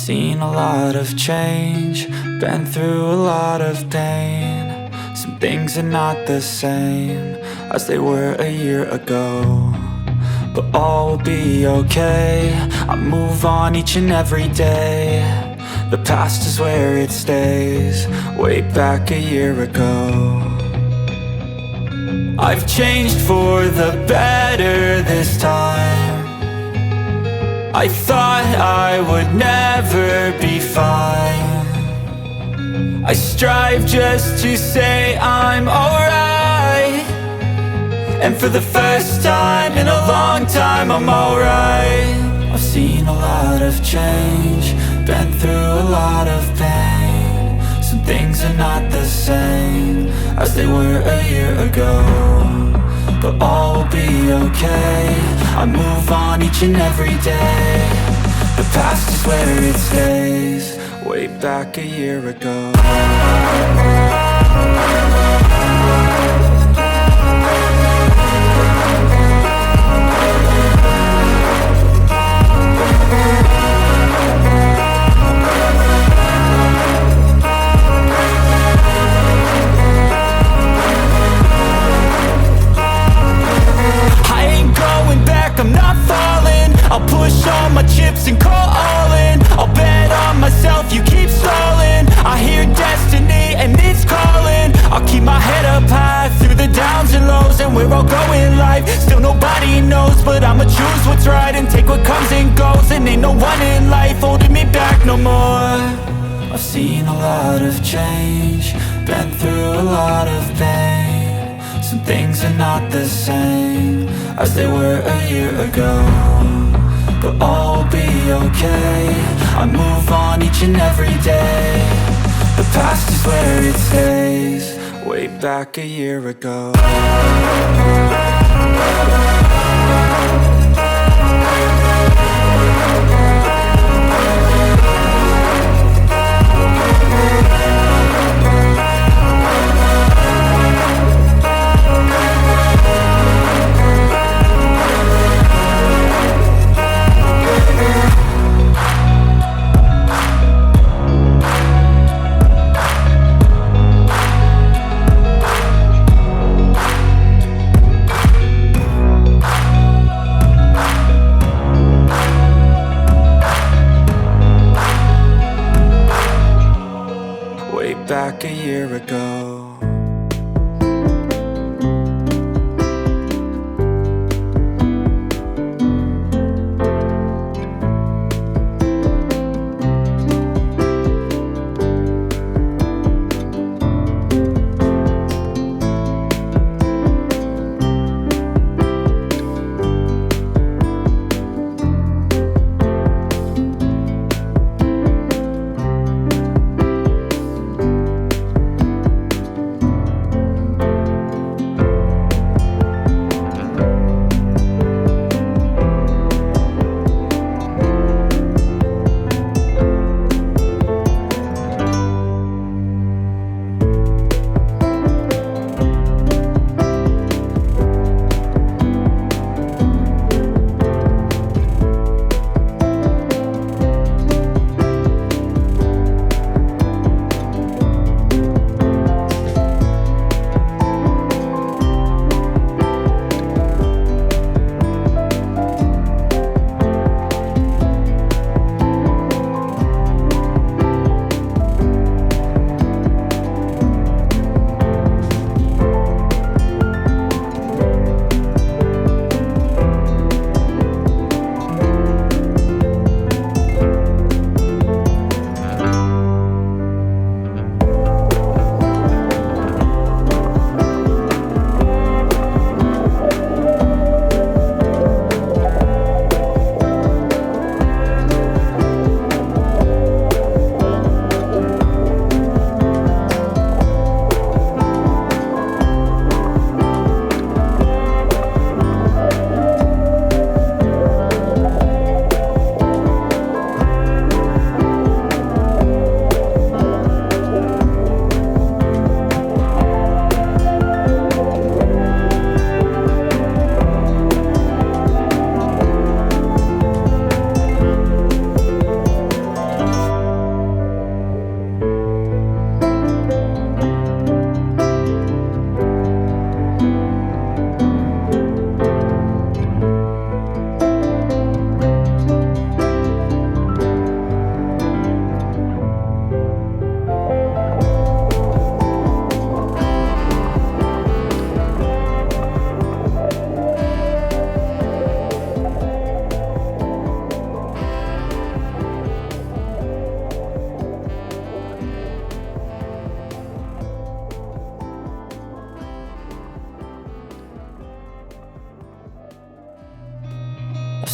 seen a lot of change, been through a lot of pain. Some things are not the same as they were a year ago, but all will be okay. I move on each and every day. The past is where it stays, way back a year ago. I've changed for the better this time. I thought I would never be fine. I strive just to say I'm alright, and for the first time in a long time I'm alright. I've seen a lot of change, been through a lot of pain. Some things are not the same as they were a year ago, but all will be okay. I move on each and every day. The past is where it stays, way back a year ago. I'm not falling, I'll push all my chips and call all in. I'll bet on myself, you keep stalling. I hear destiny and it's calling. I'll keep my head up high through the downs and lows, and where I'll go in life, still nobody knows. But I'ma choose what's right and take what comes and goes, and ain't no one in life holding me back no more. I've seen a lot of change, been through a lot of pain. Some things are not the same as they were a year ago, but all will be okay. I move on each and every day. The past is where it stays, way back a year ago. Back a year ago.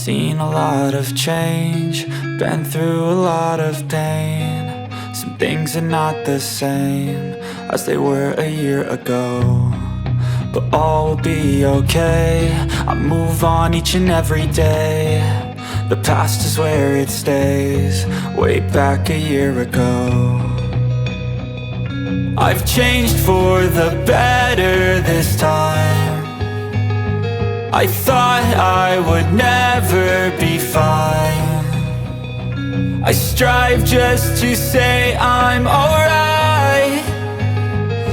seen a lot of change, been through a lot of pain. Some things are not the same as they were a year ago, but all will be okay. I move on each and every day. The past is where it stays, way back a year ago. I've changed for the better this time. I thought I would never be fine. I strive just to say I'm alright,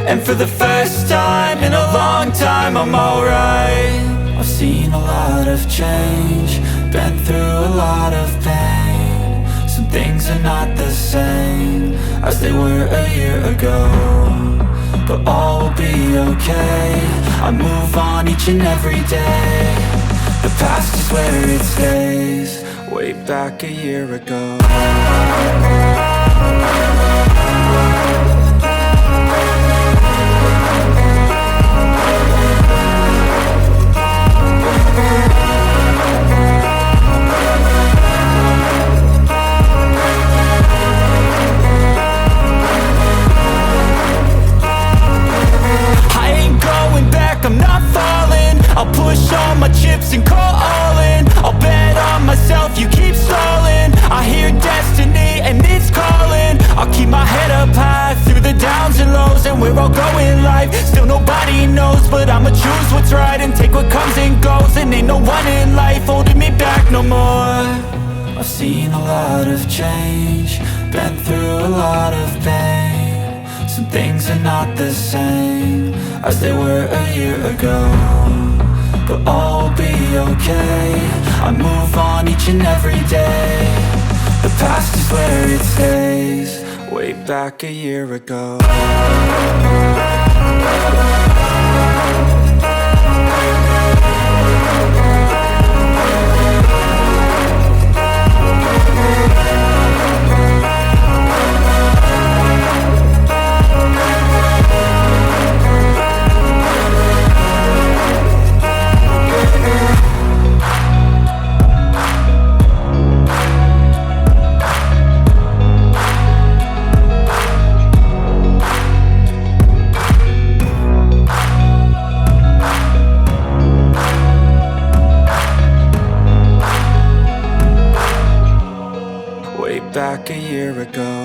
and for the first time in a long time I'm alright. I've seen a lot of change, been through a lot of pain. Some things are not the same as they were a year ago, but all will be okay. I move on each and every day. The past is where it stays, way back a year ago. I'm not falling, I'll push all my chips and call all in. I'll bet on myself, you keep stalling. I hear destiny and it's calling. I'll keep my head up high through the downs and lows, and we're all going life. Still nobody knows, but I'ma choose what's right and take what comes and goes. And ain't no one in life holding me back no more. I've seen a lot of change, been through a lot of pain. Some things are not the same as they were a year ago, but all will be okay. I move on each and every day. The past is where it stays, way back a year ago. Back a year ago.